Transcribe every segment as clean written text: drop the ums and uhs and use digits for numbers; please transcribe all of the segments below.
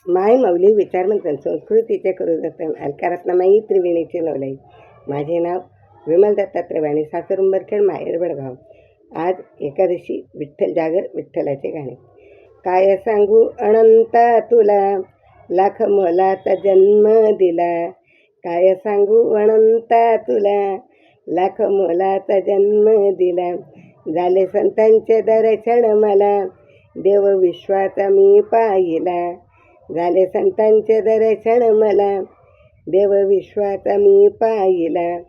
माय माऊली विचारमंथन संस्कृतीचे करू जतन अलकारत्नामाई त्रिवेणीचे नवलाई. माझे नाव विमल दत्तात्रय वाणी, सासर उंबरखेड, माहेर बडगाव. आज एकादशी, विठ्ठल जागर, विठ्ठलाचे गाणे. काय सांगू अनंता तुला, लाख मोलाचा जन्म दिला. काय सांगू अनंता तुला, लाख मोलाचा जन्म दिला. झाले संतांचे दर्शन मला, देव विश्वाचा मी पाहिला. झाले संतांचे दर्शन मला, देव विश्वाचा मी पाहिला.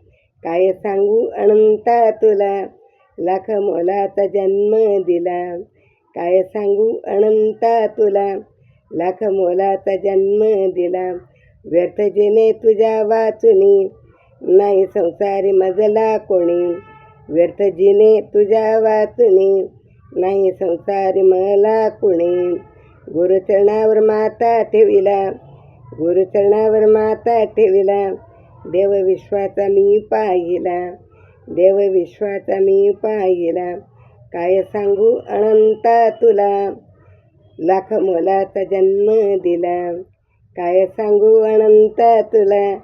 काय सांगू अनंता तुला, लाख मोलाचा जन्म दिला. काय सांगू अनंता तुला, लाख मोलाचा जन्म दिला. व्यर्थ जिने तुझ्या वाचुनी, नाही संसारी मजला कोणी. व्यर्थ जिने तुझ्या वाचुनी, नाही संसारी मला कोणी. गुरुचरणावर माता ठेविला, गुरुचरणावर माता ठेविला. देव विश्वाचा मी पाहिला, देव विश्वाचा मी पाहिला. काय सांगू अनंता तुला, लाख मोलाचा जन्म दिला. काय सांगू अनंता तुला,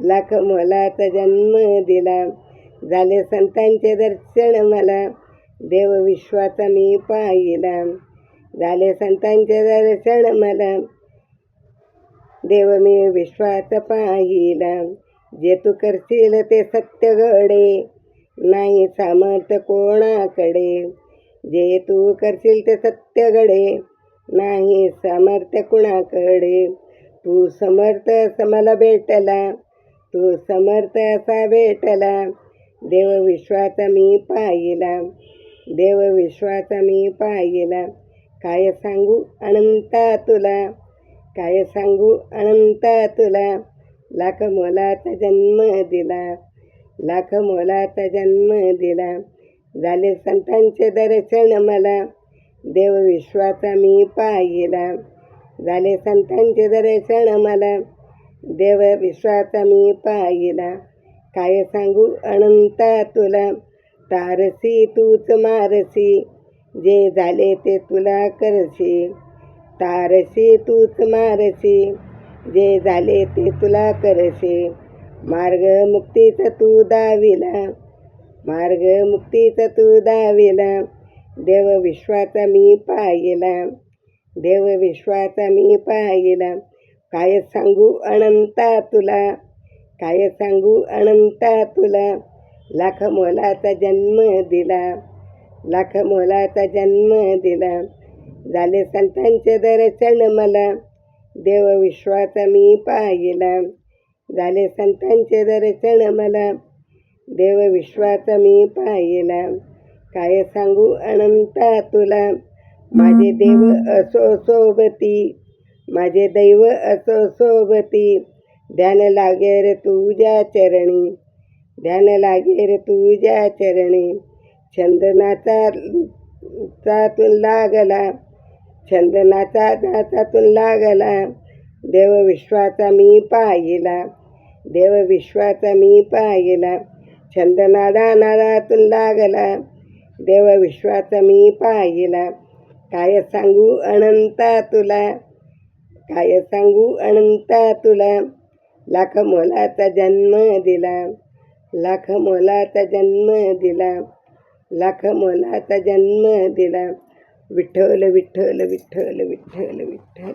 लाख मोलाचा जन्म दिला. झाले संतांचे दर्शन मला, देव विश्वाचा मी पाहिला. झाले संतांचे दर्शन मला, देव मी विश्वाचा पाहिला. जे तू करशील ते सत्य घडे, नाही सामर्थ कोणाकडे. जे तू करशील ते सत्य घडे, नाही सामर्थ्य कुणाकडे. तू समर्थ मला भेटला, तू समर्थ असा भेटला. देव विश्वाचा मी पाहिला, देव विश्वाचा मी पाहिला. काय सांगू अनंता तुला, काय सांगू अनंता तुला, लाख मोलाचा जन्म दिला. लाख मोलाचा जन्म दिला. झाले संतांचे दर्शन मला, देव विश्वाचा मी पाहिला. झाले संतांचे दर्शन मला, देव विश्वाचा मी पाहिला. काय सांगू अनंता तुला, तारसी तूच मारसी. जे झाले ते तुला करशी. तारसी तूच मारसी, जे झाले ते तुला करशी. मार्ग मुक्तीचा तू दाविला, मार्ग मुक्तीचा तू दाविला. देव विश्वाचा मी पाहिला, देव विश्वाचा मी पाहिला. काय सांगू अनंता तुला, काय सांगू अनंता तुला, लाख मोलाचा जन्म दिला. लाख मोलाचा जन्म दिला. झाले संतांचे दर्शन मला, देव विश्वाचा मी पाहिला. झाले संतांचे दर्शन मला, देव विश्वाचा मी पाहिला. काय सांगू अनंता तुला, माझे देव असो सोबती, माझे दैव असो सोबती. ध्यान लागे रे तुझ्या चरणी, ध्यान लागे रे तुझ्या चरणी. छंदनाचा तून लागला, छंदनाचा नाचातून लागला. देव विश्वाचा मी पाहिला, देव विश्वाचा मी पाहिला. छंदनादा नादातून लागला, देव विश्वाचा मी पाहिला. काय सांगू अनंता तुला, काय सांगू अनंता तुला, लाख मोलाचा जन्म दिला. लाख मोलाचा जन्म दिला. लाख मोलाचा जन्म दिला. विठ्ठल विठ्ठल विठ्ठल विठ्ठल विठ्ठल.